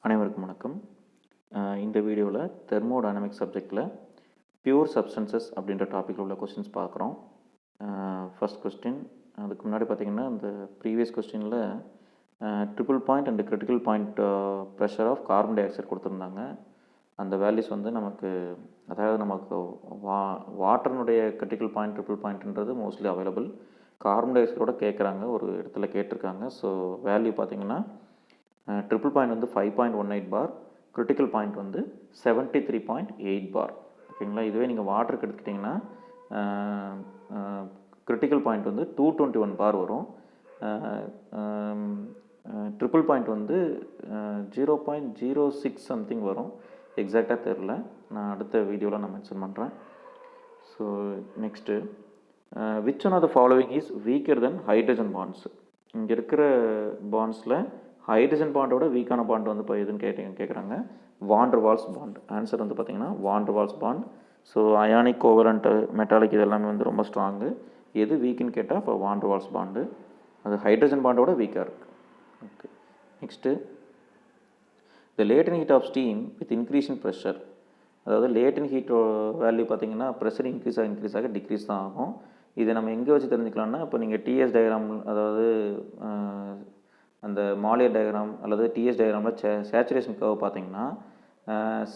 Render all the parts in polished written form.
அனைவருக்கும் வணக்கம். இந்த வீடியோவில் தெர்மோடைனமிக்ஸ் சப்ஜெக்டில் பியூர் சப்ஸ்டன்சஸ் அப்படின்ற டாப்பிக்கில் உள்ள கொஸ்டின்ஸ் பார்க்குறோம். ஃபர்ஸ்ட் கொஸ்டின், அதுக்கு முன்னாடி பார்த்திங்கன்னா இந்த ப்ரீவியஸ் கொஸ்டினில் triple point and critical point pressure of carbon dioxide கொடுத்துருந்தாங்க. அந்த வேல்யூஸ் வந்து நமக்கு, அதாவது நமக்கு வாட்டர்னுடைய கிரிட்டிக்கல் பாயிண்ட் ட்ரிபிள் பாயிண்ட்ன்றது மோஸ்ட்லி அவைலபிள். கார்பன் டை ஆக்சைடோட கேட்குறாங்க, ஒரு இடத்துல கேட்டிருக்காங்க. ஸோ வேல்யூ பார்த்திங்கன்னா ட்ரிபிள் பாயிண்ட் வந்து 5.18 பார், கிரிட்டிக்கல் பாயிண்ட் வந்து 73.8 பார். ஓகேங்களா. இதுவே நீங்கள் வாட்டருக்கு எடுத்துக்கிட்டிங்கன்னா கிரிட்டிக்கல் பாயிண்ட் வந்து 221 பார் வரும். ட்ரிபிள் பாயிண்ட் வந்து 0.06 சம்திங் வரும். எக்ஸாக்டாக தெரில, நான் அடுத்த வீடியோவில் நான் மென்ஷன் பண்ணுறேன். So next, which one of the following is weaker than hydrogen bonds. இங்கே இருக்கிற பாண்ட்ஸில் ஹைட்ரஜன் பாண்டோட வீக்கான பாண்ட் வந்து இப்போ எதுன்னு கேட்குறாங்க. Van der Waals bond. Answer வந்து பார்த்திங்கன்னா van der Waals bond. So ionic, covalent, metallic இது எல்லாமே வந்து ரொம்ப ஸ்ட்ராங்கு. எது வீக்குன்னு கேட்டால் இப்போ வான் டெர் வால்ஸ் பாண்டு, அது ஹைட்ரஜன் பாண்டோட வீக்காக இருக்குது. Okay. Next, the latent heat of steam with increase in pressure. அதாவது லேட்டன்ட் ஹீட் வேல்யூ பார்த்திங்கன்னா ப்ரெஷர் இன்க்ரீஸ் ஆக டிக்ரீஸ் தான் ஆகும். இதை நம்ம எங்கே வச்சு தெரிஞ்சுக்கலாம்னா, இப்போ நீங்கள் டிஎஸ் டயக்ராம், அதாவது அந்த மாலியர் டயக்ராம் அல்லது டிஎஸ் டயக்ராமில் சேச்சுரேஷன் கர்வ் பார்த்தீங்கன்னா,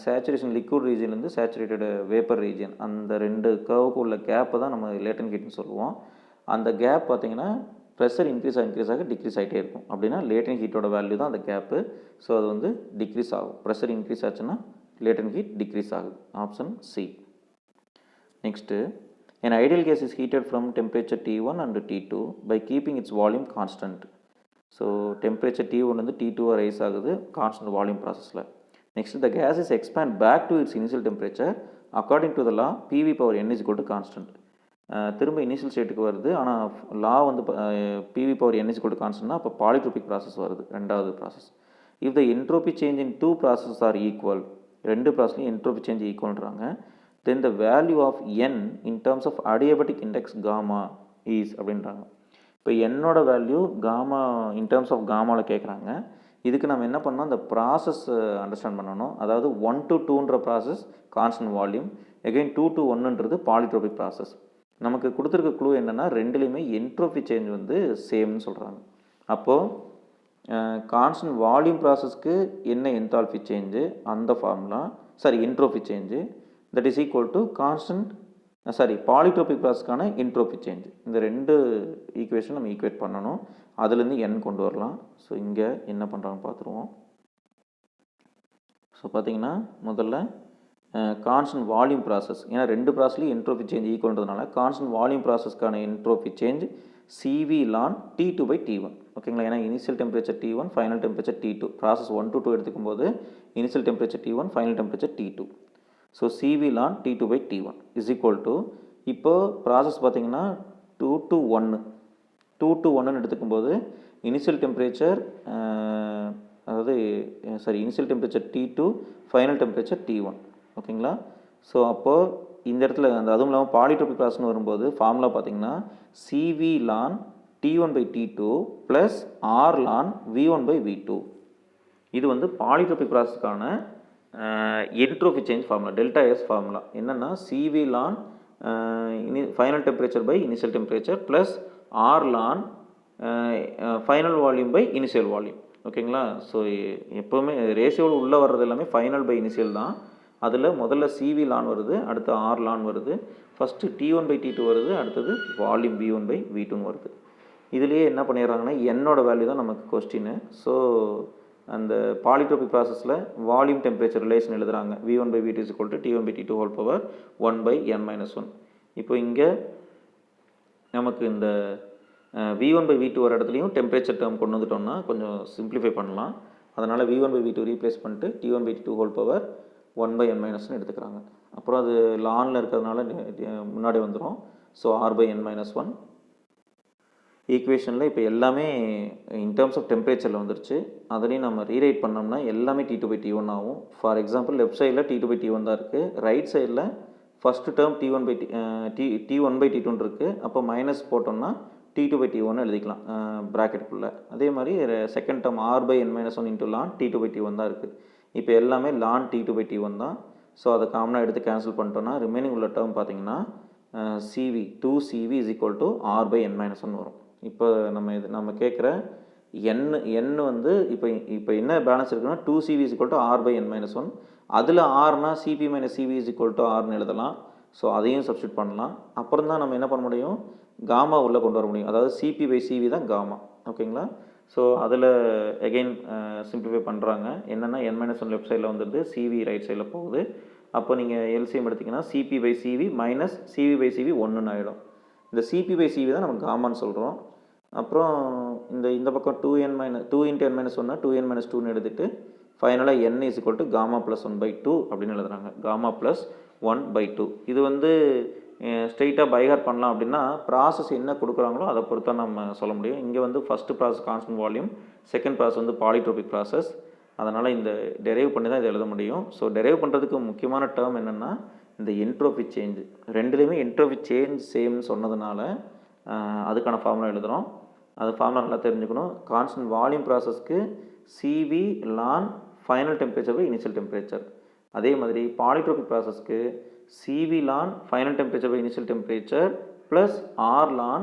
சேச்சுரேஷன் லிக்விட் ரீஜன்லேருந்து சேச்சுரேட்டட் வேப்பர் ரீஜன், அந்த ரெண்டு கர்வுக்கு உள்ள கேப்பை தான் நம்ம லேட்டன்ட் ஹீட்னு சொல்லுவோம். அந்த கேப் பார்த்தீங்கன்னா ப்ரெஷர் இன்க்ரீஸ் ஆக டிக்ரீஸ் ஆகிட்டே இருக்கும். அப்படின்னா லேட்டன்ட் ஹீட்டோட வேல்யூ தான் அந்த கேப்பு. ஸோ அது வந்து டிக்ரீஸ் ஆகும். ப்ரெஷர் இன்க்ரீஸ் ஆச்சுன்னா லேட்டன்ட் ஹீட் டிக்ரீஸ் ஆகுது. Option C. Next, an ideal gas is heated from temperature T1 and T2 by keeping its volume constant. So temperature T1 வந்து T2 rise ஆகுது constant volume ப்ராசஸில். Next, the gas is expand back to its initial temperature according to the law PV power n is equal to constant. திரும்ப initial ஸ்டேட்டுக்கு வருது, ஆனால் law வந்து PV power n is equal to கான்ஸ்டன்ட்னா அப்போ polytropic process வருது, ரெண்டாவது process. If the entropy change in two process are equal, ரெண்டு ப்ராசஸ்லையும் என்ட்ரோபி சேஞ்ச் ஈக்குவல்ன்றாங்க. தென் த value of n in terms of adiabatic index gamma is அப்படின்றாங்க. இப்போ என்னோட value gamma in terms of காமாவில் கேட்குறாங்க. இதுக்கு நம்ம என்ன பண்ணோம், அந்த ப்ராசஸ் அண்டர்ஸ்டாண்ட் பண்ணணும். அதாவது 1 to 2ன்ற process constant volume, again 2 to 1ன்றது பாலிட்ரோபிக் ப்ராசஸ். நமக்கு கொடுத்துருக்க க்ளூ என்னென்னா ரெண்டுலேயுமே என்ட்ரோபி சேஞ்ச் வந்து சேம்னு சொல்கிறாங்க. அப்போது கான்ஸ்டன்ட் வால்யூம் ப்ராசஸ்க்கு என்ன என்தால்பி சேஞ்சு, அந்த formula entropy change that is equal to constant polytropic ப்ராசஸ்க்கான என்ட்ரோபி சேஞ்ச். இந்த ரெண்டு ஈக்குவேஷன் நம்ம ஈக்குவேட் பண்ணணும். அதுலேருந்து n கொண்டு வரலாம். ஸோ இங்கே என்ன பண்ணுறாங்கன்னு பார்த்துருவோம். ஸோ பார்த்தீங்கன்னா முதல்ல கான்ஸ்டன்ட் வால்யூம் ப்ராசஸ், ஏன்னா ரெண்டு ப்ராசஸ்லையும் என்ட்ரோபி சேஞ்ச் ஈக்குவல்ன்றதுனால கான்ஸ்டன்ட் வால்யூம் ப்ராசஸ்க்கான entropy change CV ln T2 by T1. ஓகேங்களா. ஏன்னா initial temperature T1, final temperature T2. Process 1 to 2 எடுத்துக்கும் போது initial temperature T1, final temperature T2. So CV ln T2 by T1 is equal to, இப்போ process பார்த்தீங்கன்னா 2 to 1 எடுத்துக்கும்போது initial temperature initial temperature T2, final temperature T1. ஓகேங்களா. So அப்போது இந்த இடத்துல அதுவும் இல்லாமல் பாலிட்ரோபிக் ப்ராசஸ்னு வரும்போது ஃபார்முலா பார்த்தீங்கன்னா CV ln T1 by T2 plus R ln V1 by V2. இது வந்து பாலிட்ரோபிக் ப்ராசஸ்க்கான entropy change formula, delta S formula. என்னென்னா CV ln final temperature by initial temperature plus R ln final volume by initial volume. ஓகேங்களா. So எப்போவுமே ரேஷியோவில் உள்ளே வர்றது எல்லாமே ஃபைனல் பை இனிஷியல் தான். அதில் முதல்ல CV ln வருது, அடுத்து R ln வருது, ஃபஸ்ட்டு T1 by T2 வருது, அடுத்தது வால்யூம் V1 by V2 வருது. இதுலேயே என்ன பண்ணிடுறாங்கன்னா என்னோட வேல்யூ தான் நமக்கு கொஸ்டின். ஸோ அந்த பாலிட்ரோபிக் ப்ராசஸில் வால்யூம் டெம்பரேச்சர் ரிலேஷன் எழுதுகிறாங்க. V1 by V2 is equal to T1 by T2 whole power 1 by n-1. இப்போ இங்கே நமக்கு இந்த V1 by V2 வர இடத்துலையும் டெம்பரேச்சர் டேர்ம் கொண்டு வந்துட்டோம்னா கொஞ்சம் சிம்பிளிஃபை பண்ணலாம். அதனால் V1 by V2 ரீப்ளேஸ் பண்ணிட்டு T1 by T2 whole power 1 by n-ன்னு எடுத்துக்கிறாங்க. அப்புறம் அது லானில் இருக்கிறதுனால முன்னாடி வந்துடும். ஸோ R by n-1 ஈக்குவேஷனில் இப்போ எல்லாமே இன் டேர்ம்ஸ் ஆஃப் டெம்பரேச்சரில் வந்துருச்சு. அதுலேயும் நம்ம ரீரைட் பண்ணோம்னா எல்லாமே T2 by T1 ஆகும். ஃபார் எக்ஸாம்பிள் லெஃப்ட் சைடில் T2 by T1 தான் இருக்குது, ரைட் சைடில் first term T1 by T1 by T2 இருக்குது. அப்போ மைனஸ் போட்டோம்னா T2/T1 எழுதிக்கலாம் ப்ராக்கெட்டுக்குள்ளே. அதே மாதிரி second term R/n-1 into ln T2/T1 தான் இருக்குது. இப்போ எல்லாமே ln T2/T1 தான். ஸோ அதை காமனாக எடுத்து கேன்சல் பண்ணிட்டோன்னா ரிமைனிங் உள்ள டேர்ம் பார்த்தீங்கன்னா CV 2CV is equal to R/n-1 வரும். இப்போ நம்ம கேட்குற n வந்து இப்போ என்ன பேலன்ஸ் இருக்குன்னா 2CV is equal to R/n-1. அதில் ஆர்னா CP minus CV is equal to ஆர்னு எழுதலாம். ஸோ அதையும் சப்ஸ்டியூட் பண்ணலாம். அப்புறம் தான் நம்ம என்ன பண்ண முடியும், காமா உள்ளே கொண்டு வர முடியும். அதாவது CP/CV தான் காமா. ஓகேங்களா? ஸோ அதில் எகெயின் சிம்பிளிஃபை பண்ணுறாங்க. என்னென்னா n-1 லெஃப்ட் சைடில் வந்துடுது, CV ரைட் சைடில் போகுது. அப்போ நீங்கள் எல்சிஎம் எடுத்திங்கன்னா CP/CV மைனஸ் CV/CV 1ன்னு ஆகிடும். இந்த CP/CV தான் நம்ம காமான்னு சொல்கிறோம். அப்புறம் இந்த பக்கம் 2 இன்ட்டு n-1 2n-2ன்னு எடுத்துகிட்டு ஃபைனலாக n is equal to gamma plus 1/2 அப்படின்னு எழுதுறாங்க. Gamma plus 1/2. இது வந்து ஸ்ட்ரெயிட்டாக பைஹார்ட் பண்ணலாம் அப்படின்னா ப்ராசஸ் என்ன கொடுக்குறாங்களோ அதை பொறுத்தா நம்ம சொல்ல முடியும். இங்கே வந்து first process constant volume, second process வந்து பாலிட்ரோபிக் ப்ராசஸ். அதனால் இந்த டெரைவ் பண்ணி தான் இதை எழுத முடியும். ஸோ டெரைவ் பண்ணுறதுக்கு முக்கியமான டேர்ம் என்னென்னா இந்த என்ட்ரோபி சேஞ்ச். ரெண்டுலேயுமே என்ட்ரோபி சேஞ்ச் சேம்னு சொன்னதுனால அதுக்கான ஃபார்முலா எழுதுகிறோம். அது ஃபார்முலா நல்லா தெரிஞ்சுக்கணும். கான்ஸ்டன்ட் வால்யூம் ப்ராசஸ்க்கு CV ln final temperature by initial temperature. அதே மாதிரி பாலிட்ரோபிக் ப்ராசஸ்க்கு CV ln final temperature by initial temperature plus R ln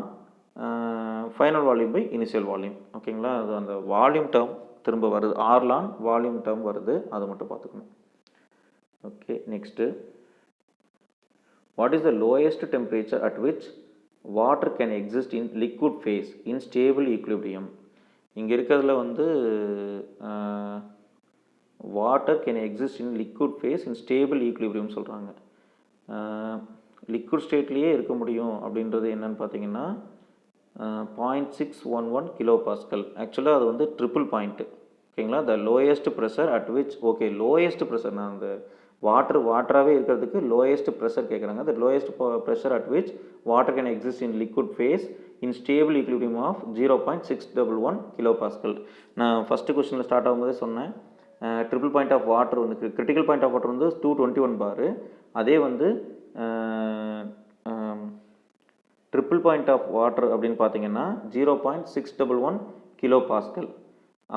final volume by initial volume. ஓகேங்களா? அது அந்த வால்யூம் டேர்ம் திரும்ப வருது, R ln வால்யூம் டேர்ம் வருது, அதை மட்டும் பார்த்துக்கணும். Okay, next, what is the lowest temperature at which water can exist in liquid phase in stable equilibrium? இங்கே இருக்கிறதுல வந்து water can exist in liquid phase in stable equilibrium சொல்கிறாங்க. Liquid ஸ்டேட்லேயே இருக்க முடியும் அப்படின்றது என்னன்னு பார்த்தீங்கன்னா 0.611 கிலோ பாஸ்கல். ஆக்சுவலாக அது வந்து ட்ரிபிள் பாயிண்ட்டு. ஓகேங்களா? The lowest pressure at which, okay, lowest pressure, நான் அந்த வாட்டராகவே இருக்கிறதுக்கு லோயஸ்ட் ப்ரெஷர் கேட்குறாங்க. The lowest pressure at which water can exist in liquid phase in stable equilibrium of 0.611 kilo pascal. நான் ஃபஸ்ட்டு கொஸ்டினில் ஸ்டார்ட் ஆகும்போதே சொன்னேன், ட்ரிபிள் பாயிண்ட் ஆஃப் வாட்டர் வந்து கிரிட்டிக்கல் பாயிண்ட் ஆஃப் வாட்டர் வந்து 221 பார். அதே வந்து ட்ரிபிள் பாயிண்ட் ஆஃப் வாட்டர் அப்படின்னு பார்த்தீங்கன்னா 0.611 கிலோ பாஸ்கல்.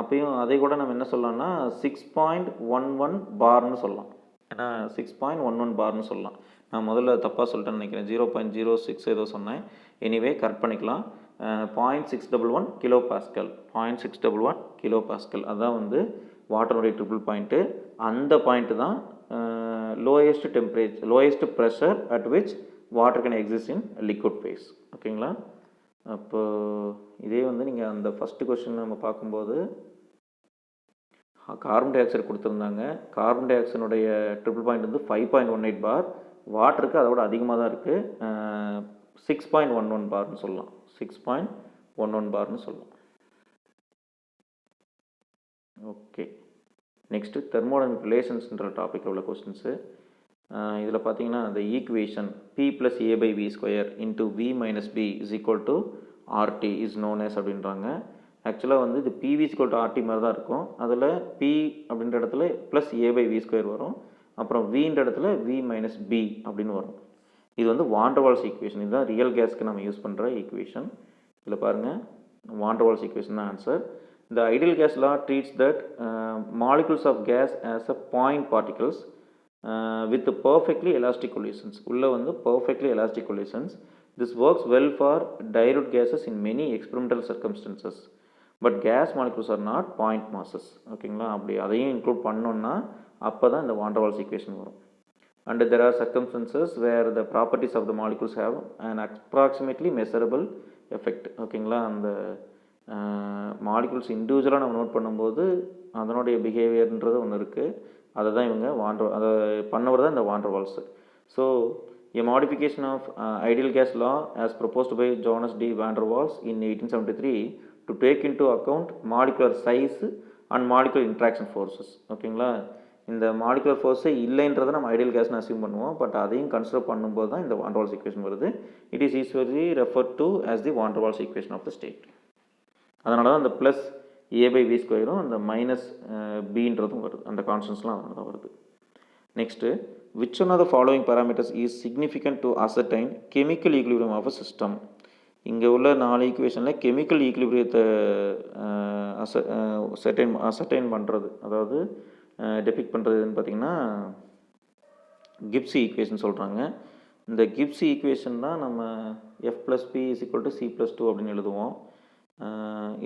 அப்பயும் அதை கூட நம்ம என்ன சொல்லலாம்னா 6.11 பார்னு சொல்லலாம். ஏன்னா 6.11 பார்னு சொல்லலாம். நான் முதல்ல தப்பாக சொல்லிட்டேன்னு நினைக்கிறேன், 0.06 ஏதோ சொன்னேன். எனிவே கரெக்ட் பண்ணிக்கலாம். 0.611 கிலோ பாஸ்கல், 0.611 கிலோ பாஸ்கல், அதுதான் வந்து வாட்டருடைய ட்ரிபிள் பாயிண்ட்டு. அந்த பாயிண்ட்டு தான் lowest temperature, lowest pressure at which water can exist in liquid face. ஓகேங்களா? அப்போ இதே வந்து நீங்கள் அந்த ஃபஸ்ட்டு கொஸ்டின் நம்ம பார்க்கும்போது கார்பன் டை ஆக்சைடு கொடுத்துருந்தாங்க. கார்பன் டை ஆக்சைடுடைய ட்ரிபிள் பாயிண்ட் வந்து 5.18 பார். வாட்டருக்கு அதோட அதிகமாக தான் இருக்குது, 6.11 பார்னு சொல்லலாம். 6.11 பார்னு சொல்லலாம். ஓகே, நெக்ஸ்ட்டு தெர்மோடைனமிக் ரிலேஷன்ஸ்ன்ற டாப்பிக்கில் உள்ள கொஸ்டின்ஸு. இதில் பார்த்தீங்கன்னா இந்த equation P + A/V² into V - B is equal to RT is known as அப்படின்றாங்க. ஆக்சுவலாக வந்து இது PV = RT மாதிரி தான் இருக்கும். அதில் P அப்படின்ற இடத்துல ப்ளஸ் A/V² வரும். அப்புறம் Vன்ற இடத்துல V - B அப்படின்னு வரும். இது வந்து வான் டெர் வால்ஸ் ஈக்குவேஷன். இதுதான் ரியல் கேஸ்க்கு நம்ம யூஸ் பண்ணுற ஈக்குவேஷன். இதில் பாருங்கள், வான் டெர் வால்ஸ் ஈக்குவேஷன் தான் answer. The ideal gas law treats that molecules of gas as a point particles with perfectly elastic collisions. உள்ள வந்து perfectly elastic collisions. This works well for dilute gases in many experimental circumstances. But gas molecules are not point masses. ஓகேங்களா? அப்படி அதையும் include பண்ணோன்னா அப்போ தான் இந்த van der Waals equation வரும். And there are circumstances where the properties of the molecules have an approximately measurable effect. ஓகேங்களா? அந்த மாலிகுல்ஸ் இண்டிவிஜுவலாக நம்ம நோட் பண்ணும்போது அதனுடைய பிஹேவியர்ன்றது ஒன்று இருக்குது. அதை தான் இவங்க அதை பண்ணவர் தான் இந்த van der Waals. So a modification of ideal gas law as proposed by Johannes D. van der Waals in 1873 to take into account molecular size and molecular interaction forces. ஓகேங்களா? இந்த மாலிகுலர் ஃபோர்ஸே இல்லைன்றதை நம்ம ஐடியல் கேஸ்னு assume பண்ணுவோம். But அதையும் consider பண்ணும்போது தான் இந்த வான் டெர் வால்ஸ் ஈக்குவேஷன் வருது. It is usually referred to as the van der Waals equation of the state. அதனால தான் அந்த ப்ளஸ் A/V² அந்த மைனஸ் பின்றதும் வருது. அந்த கான்ஸ்டன்ட்ஸ்லாம் அதனால தான் வருது. Next, which one of the following parameters is significant to ascertain chemical equilibrium of a system? இங்கே உள்ள 4 ஈக்குவேஷனில் கெமிக்கல் ஈக்குலிபிரியத்தை அசர்டைன் பண்ணுறது, அதாவது டெபிக் பண்ணுறதுன்னு பார்த்தீங்கன்னா கிப்ஸ் ஈக்குவேஷன் சொல்கிறாங்க. இந்த கிப்ஸ் ஈக்குவேஷன் தான் நம்ம F + P = C+2 அப்படின்னு எழுதுவோம்.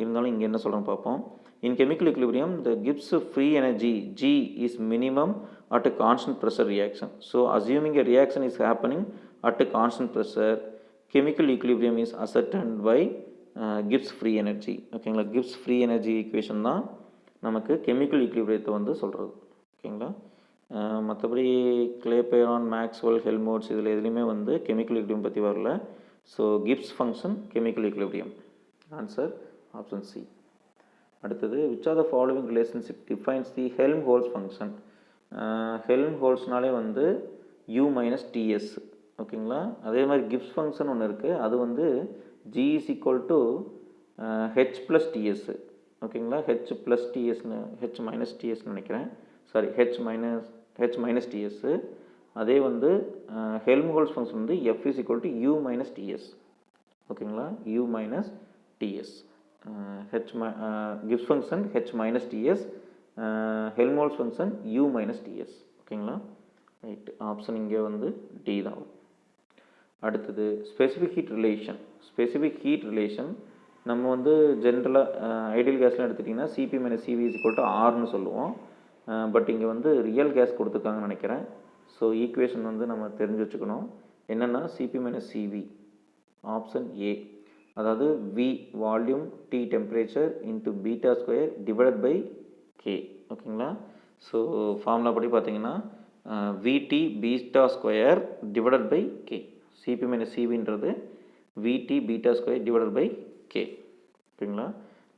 இருந்தாலும் இங்கே என்ன சொல்கிறோம் பார்ப்போம். In chemical equilibrium the Gibbs free energy G is minimum at a constant pressure reaction. So assuming a reaction is happening at a constant pressure, chemical equilibrium is ascertained by Gibbs free energy. ஓகேங்களா, Gibbs free energy equation தான் நமக்கு chemical ஈக்குலிபிரியத்தை வந்து சொல்கிறது. ஓகேங்களா, மற்றபடி கிளேபெரான், Maxwell, ஹெல்மோட்ஸ் இதில் எதுலேயுமே வந்து கெமிக்கல் ஈக்குலிபிரியம் பற்றி வரல. So Gibbs function chemical equilibrium. Answer option C. அடுத்தது, which are the following relationship defines the Helmholtz function. ஹெல்ம்ஹோல்ட்ஸ்னாலே வந்து u - ts. ஓகேங்களா, அதே மாதிரி கிப்ஸ் ஃபங்க்ஷன் ஒன்று இருக்குது, அது வந்து g is equal to h + ts. ஓகேங்களா, h + tsன்னு h - tsன்னு நினைக்கிறேன், சாரி h - ts. அதே வந்து ஹெல்ம்ஹோல்ட்ஸ் ஃபங்க்ஷன் வந்து f is equal to u - ts. ஓகேங்களா, u - ts. Gibbs function h - ts, Helmholtz function u - ts. ஓகேங்களா, ரைட். ஆப்ஷன் இங்கே வந்து D தான். அடுத்தது, specific heat relation. Specific heat relation நம்ம வந்து ஜென்ரலாக ஐடியல் கேஸ்லாம் எடுத்துட்டிங்கன்னா Cp - Cv = Rன்னு சொல்லுவோம். பட் இங்கே வந்து ரியல் கேஸ் கொடுத்துருக்காங்கன்னு நினைக்கிறேன். ஸோ ஈக்குவேஷன் வந்து நம்ம தெரிஞ்சு வச்சுக்கணும். என்னென்னா Cp - Cv, ஆப்ஷன் ஏ, அதாவது V volume T temperature into β² divided by K. ஓகேங்களா, ஸோ ஃபார்முலா படி பார்த்தீங்கன்னா VT β² divided by K. Cp - Cvன்றது VT β² டிவைடட் பை K. ஓகேங்களா,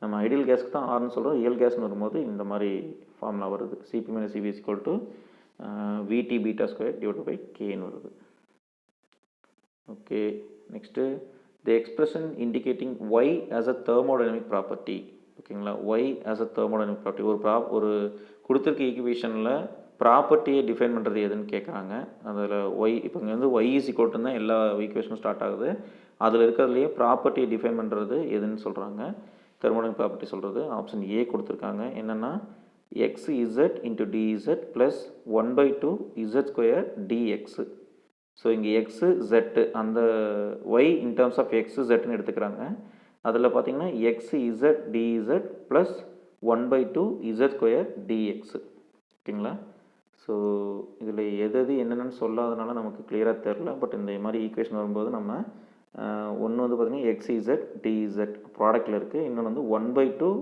நம்ம ஐடியல் கேஸ்க்கு தான் ஆர்னு சொல்கிறோம், ரியல் கேஸ்னு வரும்போது இந்த மாதிரி ஃபார்முலா வருது. Cp - Cv = VT β² divided by Kன்னு வருது. Okay, next, the expression indicating y as a thermodynamic property. ஓகேங்களா, y as a thermodynamic property, ஒரு கொடுத்துருக்க ஈக்குவேஷனில் ப்ராப்பர்ட்டியை டிஃபைன் பண்ணுறது எதுன்னு கேட்குறாங்க. அதில் y, இப்போ இங்கே வந்து y = தான் எல்லா ஈக்குவேஷனும் ஸ்டார்ட் ஆகுது. அதில் இருக்கிறதுலையே ப்ராப்பர்ட்டியை டிஃபைன் பண்ணுறது எதுன்னு சொல்கிறாங்க, தெர்மோடைனமிக் ப்ராப்பர்ட்டி சொல்கிறது. ஆப்ஷன் ஏ கொடுத்துருக்காங்க. என்னென்னா xz × dz + 1/2 z² dx. So இங்கே x z, அந்த y in terms of x zன்னு எடுத்துக்கிறாங்க. அதில் பார்த்தீங்கன்னா xz dz + 1/2 z² dx. ஓகேங்களா, ஸோ இதில் எது என்னென்னு சொல்லாதனால நமக்கு கிளியராக தெரில. பட் இந்த மாதிரி ஈக்குவேஷன் வரும்போது நம்ம ஒன்று வந்து பார்த்திங்கன்னா xz dz ப்ராடக்டில் இருக்குது, இன்னொன்று வந்து 1/2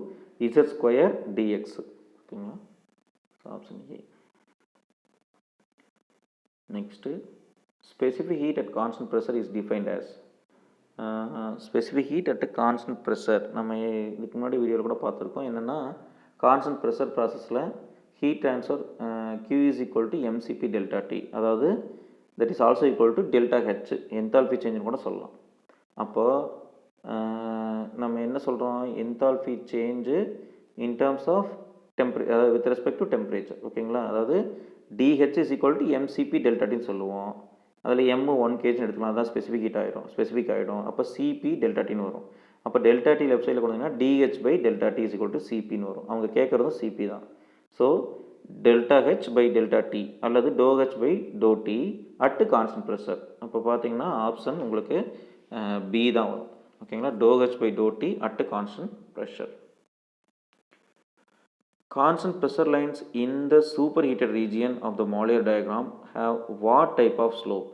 z² dx. ஓகேங்களா, so option A. Next, specific heat at constant pressure is defined as. Specific heat at constant pressure நம்ம இதுக்கு முன்னாடி வீடியோவில் கூட பார்த்துருக்கோம். என்னென்னா கான்ஸ்டன்ட் ப்ரெஷர் ப்ராசஸில் heat transfer Q is equal to mCp ΔT, அதாவது that is also equal to ΔH, enthalpy சேஞ்சுன்னு கூட சொல்லலாம். அப்போது நம்ம என்ன சொல்கிறோம், enthalpy change in terms of அதாவது வித் ரெஸ்பெக்ட் டு டெம்பரேச்சர். ஓகேங்களா, அதாவது DH is equal to mCp ΔTன்னு சொல்லுவோம். அதில் m 1 kg எடுத்துக்கலாம், அதான் ஸ்பெசிஃபிக் ஆகிடும். அப்போ Cp ΔTன்னு வரும். அப்போ ΔT லெஃப்ட் சைடில் கொடுத்தீங்கன்னா DH/ΔT is equal to Cpன்னு வரும். அவங்க கேட்குறதும் Cp தான். ஸோ ΔH/ΔT அல்லது ∂H/∂T அட் கான்ஸ்டன்ட் ப்ரெஷர். அப்போ பார்த்தீங்கன்னா ஆப்ஷன் உங்களுக்கு பி தான் வரும். ஓகேங்களா, ∂H/∂T at constant pressure. Constant pressure lines in the superheated region of the Mollier diagram have what type of slope?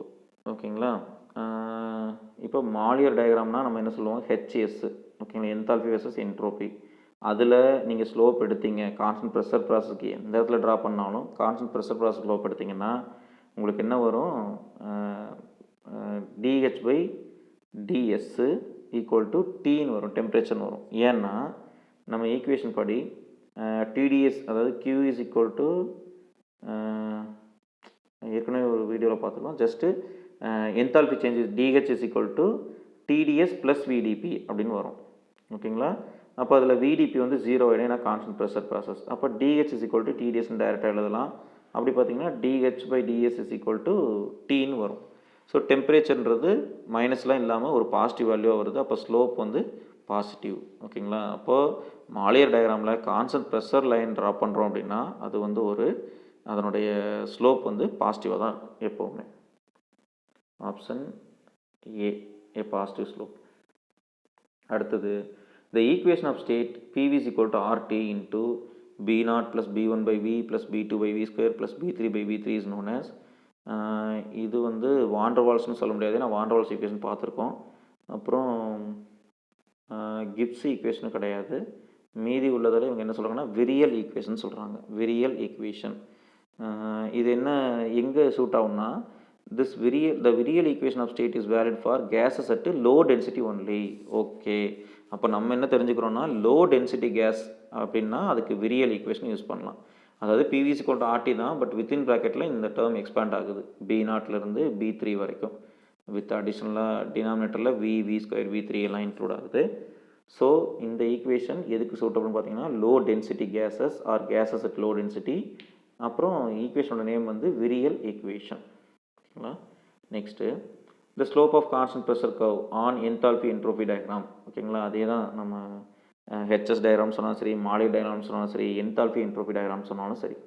ஓகேங்களா, இப்போ மாலியர் டயக்ராம்னா நம்ம என்ன சொல்லுவோம், HS. ஓகேங்களா, என்தால்பி வெர்சஸ் என்ட்ரோபி. அதில் நீங்கள் ஸ்லோப் எடுத்தீங்க கான்ஸ்டன்ட் ப்ரெஷர் ப்ராசஸ்க்கு எந்த இடத்துல ட்ரா பண்ணாலும் கான்ஸ்டன்ட் ப்ரெஷர் ப்ராசஸ் ஸ்லோப் எடுத்திங்கன்னா உங்களுக்கு என்ன வரும், DH/ds = Tன்னு வரும், டெம்பரேச்சர்னு வரும். ஏன்னா நம்ம ஈக்குவேஷன் படி TDS, அதாவது Q is equal to ஏற்கனவே ஒரு வீடியோவில் பார்த்துருக்கோம், just enthalpy changes DH is equal to TDS + VDP அப்படின்னு வரும். ஓகேங்களா, அப்போ அதில் VDP வந்து 0 ஆகிடும், ஏன்னா கான்ஸ்டன்ட் ப்ரெஷர் ப்ராசஸ். அப்போ DH is equal to TDSன்னு டைரெக்டாக எழுதலாம். அப்படி பார்த்தீங்கன்னா DH/ds is equal to Tன்னு வரும். ஸோ டெம்பரேச்சர்ன்றது மைனஸ்லாம் இல்லாமல் ஒரு பாசிட்டிவ் வேல்யூவாக வருது. அப்போ ஸ்லோப் வந்து பாசிட்டிவ். ஓகேங்களா? அப்போது மாலியர் டயக்ராமில் கான்ஸ்டன்ட் ப்ரெஷர் லைன் ட்ரா பண்ணுறோம் அப்படின்னா அது வந்து அதனுடைய ஸ்லோப் வந்து பாசிட்டிவாக தான் இருக்கும் எப்போவுமே. Option A, A positive slope. அடுத்தது the equation of state PV is equal to RT into B0 plus B1 by V plus B2 by V square plus B3 by V3 is known as இது வந்து வாண்டர்வால்ஸ்னு சொல்ல முடியாது, நான் van der Waals equation பார்த்துருக்கோம். அப்புறம் Gibbs ஈக்குவேஷனும் கிடையாது. மீதி உள்ளதில் இவங்க என்ன சொல்கிறாங்கன்னா விரியல் ஈக்குவேஷன் சொல்கிறாங்க. விரியல் ஈக்குவேஷன் இது என்ன எங்கே சூட் ஆகும்னா the virial equation of state is valid for gases at low density only. Okay, அப்போ நம்ம என்ன தெரிஞ்சுக்கிறோன்னா லோ டென்சிட்டி கேஸ் அப்படின்னா அதுக்கு விரியல் ஈக்குவேஷன் யூஸ் பண்ணலாம். அதாவது PV is equal to RT தான், பட் வித்தின் ப்ராக்கெட்டில் இந்த டேர்ம் எக்ஸ்பேண்ட் ஆகுது B0லேருந்து B3 வரைக்கும். வித் அடிஷ்னலாக டினாமினேட்டரில் V ஸ்கொயர் V3 எல்லாம் இன்க்ளூட் ஆகுது. ஸோ இந்த ஈக்குவேஷன் எதுக்கு சூட்டபிள்னு பார்த்தீங்கன்னா low density gases or gases at low density. அப்புறம் ஈக்குவேஷனோட நேம் வந்து விரியல் ஈக்குவேஷன். ஓகேங்களா? Next the slope of constant pressure curve on enthalpy entropy diagram. ஓகேங்களா? அதே தான் நம்ம HS டயக்ராம் சொன்னாலும் சரி, மாலியர் டயக்ராம் சொன்னாலும் சரி, என்தால்பி என்ட்ரோபி டயக்ராம் சொன்னாலும் சரி,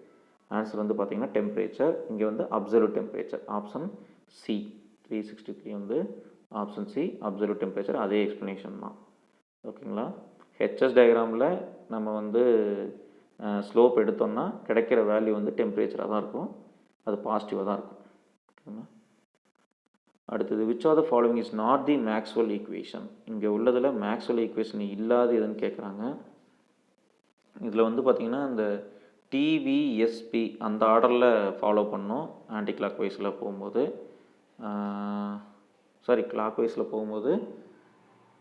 ஆன்சர் வந்து பார்த்தீங்கன்னா டெம்பரேச்சர். இங்கே வந்து அப்சல்யூட் டெம்பரேச்சர். ஆப்ஷன் சி 363 வந்து ஆப்ஷன் சி அப்சல்யூட் டெம்பரேச்சர். அதே எக்ஸ்ப்ளனேஷன் தான். ஓகேங்களா? ஹெச்எஸ் டயக்ராமில் நம்ம வந்து ஸ்லோப் எடுத்தோம்னா கிடைக்கிற வேல்யூ வந்து டெம்பரேச்சராக தான் இருக்கும், அது பாசிட்டிவாக தான் இருக்கும். ஓகேங்களா? அடுத்தது which of the following is not the Maxwell equation. இங்கே உள்ளதில் மேக்ஸ்வெல் ஈக்குவேஷன் இல்லாத எதுன்னு கேட்குறாங்க. இதில் வந்து பார்த்திங்கன்னா இந்த டிவிஎஸ்பி அந்த ஆர்டரில் ஃபாலோ பண்ணோம். ஆன்டி கிளாக் வைஸில் போகும்போது கிளாக் வைஸில் போகும்போது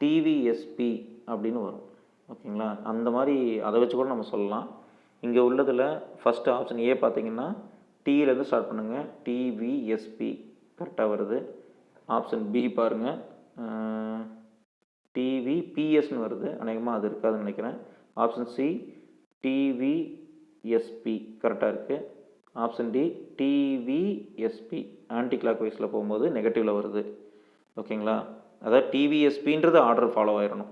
டிவிஎஸ்பி அப்படின்னு வரும். ஓகேங்களா? அந்த மாதிரி அதை வச்சு கூட நம்ம சொல்லலாம். இங்கே உள்ளதில் ஃபஸ்ட்டு ஆப்ஷன் ஏ பார்த்திங்கன்னா டீலேருந்து ஸ்டார்ட் பண்ணுங்கள், டிவிஎஸ்பி கரெக்டாக வருது. ஆப்ஷன் பி பாருங்கள், டிவிபிஎஸ்ன்னு வருது, அநேகமாக அது இருக்காதுன்னு நினைக்கிறேன். ஆப்ஷன் சி டிவிஎஸ்பி கரெக்டாக இருக்குது. ஆப்ஷன் டி டிவிஎஸ்பி ஆன்டி கிளாக் வைஸில் போகும்போது நெகட்டிவில் வருது. ஓகேங்களா? அதாவது டிவிஎஸ்பின்றது ஆர்டர் ஃபாலோ ஆயிடணும்.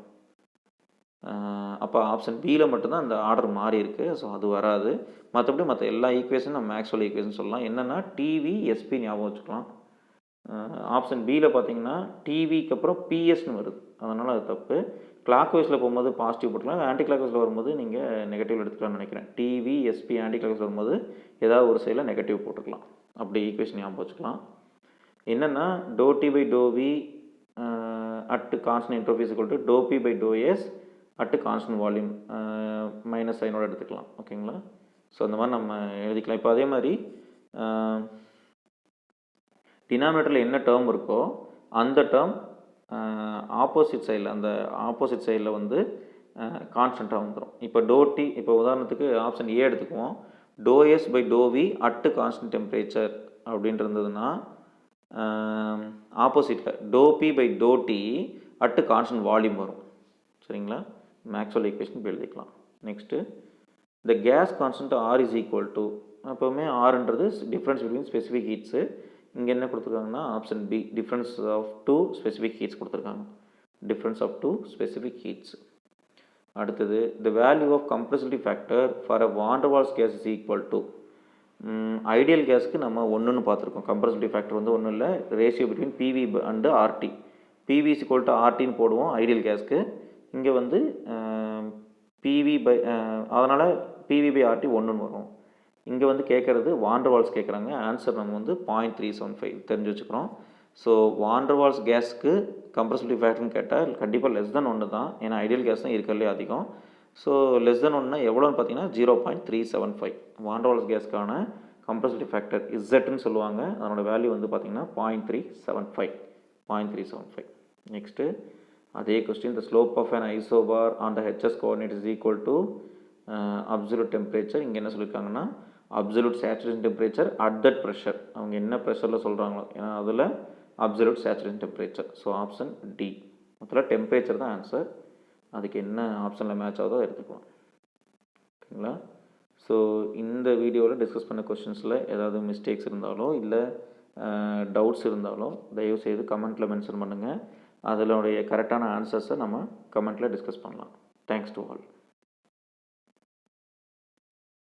அப்போ ஆப்ஷன் பியில் மட்டும்தான் அந்த ஆர்டர் மாறி இருக்குது. ஸோ அது வராது. மற்றபடி மற்ற எல்லா ஈக்குவேஷனும் நம்ம மேக்ஸ்வெல் ஈக்குவேஷன் சொல்லலாம். என்னென்னா டிவிஎஸ்பி ஞாபகம் வச்சுக்கலாம். ஆப்ஷன் பியில் பார்த்தீங்கன்னா டிவிக்கு அப்புறம் பிஎஸ்ன்னு வருது, அதனால் அது தப்பு. கிளாக் வைஸில் போகும்போது பாசிட்டிவ் போட்டுக்கலாம், ஆன்டி கிளாக் வைஸில் வரும்போது நீங்கள் நெகட்டிவ் எடுத்துக்கலாம்னு நினைக்கிறேன். டிவிஎஸ்பி ஆன்டி கிளாக் வைஸில் வரும்போது ஏதாவது ஒரு சைடில் நெகட்டிவ் போட்டுக்கலாம். அப்படி ஈக்குவேஷன் ஞாபகம் வச்சுக்கலாம். என்னென்னா del T by del V at constant entropy is equal to del P by del S at constant volume minus சைனோட எடுத்துக்கலாம். ஓகேங்களா? ஸோ அந்த மாதிரி நம்ம எழுதிக்கலாம். இப்போ அதே மாதிரி டினாமினேட்டரில் என்ன டேர்ம் இருக்கோ அந்த டேர்ம் ஆப்போசிட் சைடில் வந்து கான்ஸ்டண்ட்டாக வந்துடும். இப்போ டோ டி, இப்போ உதாரணத்துக்கு ஆப்ஷன் ஏ எடுத்துக்குவோம். Del S by del V at constant temperature அப்படின்ட்டு இருந்ததுன்னா ஆப்போசிட்டில் del P by del T at constant volume வரும். சரிங்களா? மேக்ஸ்வெல் ஈக்குவேஷன் இப்போ எழுதிக்கலாம். Next the gas constant R is equal to, எப்போவுமே ஆர்ன்றது டிஃப்ரென்ஸ் பிட்வீன் ஸ்பெசிஃபிக் ஹீட்ஸு. இங்கே என்ன கொடுத்துருக்காங்கன்னா option B difference of two specific heats கொடுத்துருக்காங்க. Difference of two specific heats. அடுத்தது the value of compressibility factor for a van der Waals case is equal to, ideal கேஸ்க்கு நம்ம ஒன்றுன்னு பார்த்துருக்கோம். Compressibility factor வந்து ஒன்றும் இல்லை, ratio between PV and RT. PV is equal to ஆர்டின்னு போடுவோம் ஐடியல் கேஸ்க்கு. இங்கே வந்து பிவி பை, அதனால் பிவி பை ஆர்டி ஒன்றுன்னு வரும். இங்கே வந்து கேட்குறது வான் டெர் வால்ஸ் கேட்குறாங்க. ஆன்சர் நம்ம வந்து 0.375 தெரிஞ்சு வச்சுக்கிறோம். ஸோ வான் டெர் வால்ஸ் கேஸ்க்கு கம்ப்ரெசிபிலிட்டி ஃபேக்டர்னு கேட்டால் கண்டிப்பாக லெஸ் தென் 1 தான், ஏன்னா ஐடியல் கேஸ் தான் இருக்கிறதுலே அதிகம். ஸோ லெஸ் தென் 1னா எவ்வளோன்னு பார்த்தீங்கன்னா 0.375. வான் டெர் வால்ஸ் கேஸ்க்கான கம்ப்ரெசிபிலிட்டி ஃபேக்டர் இசட்னு சொல்லுவாங்க. அதனோட வேல்யூ வந்து பார்த்தீங்கன்னா 0.375. நெக்ஸ்ட்டு அதே question, the slope of an isobar on the HS coordinate is equal to absolute temperature. இங்கே என்ன சொல்லியிருக்காங்கன்னா absolute saturation temperature at that pressure. அவங்க என்ன ப்ரெஷரில் சொல்கிறாங்களோ, ஏன்னா அதில் absolute saturation temperature. So option D. மொத்தத்தில் டெம்பரேச்சர் தான் ஆன்சர். அதுக்கு என்ன ஆப்ஷனில் மேட்ச் ஆகுதோ அதை எடுத்துக்கலாம். ஓகேங்களா? ஸோ இந்த வீடியோவில் டிஸ்கஸ் பண்ண கொஸ்டின்ஸில் ஏதாவது மிஸ்டேக்ஸ் இருந்தாலோ இல்லை டவுட்ஸ் இருந்தாலும் தயவுசெய்து கமெண்ட்டில் மென்ஷன் பண்ணுங்கள். அதனுடைய கரெக்டான ஆன்சர்ஸை நம்ம கமெண்ட்டில் டிஸ்கஸ் பண்ணலாம். Thanks to all.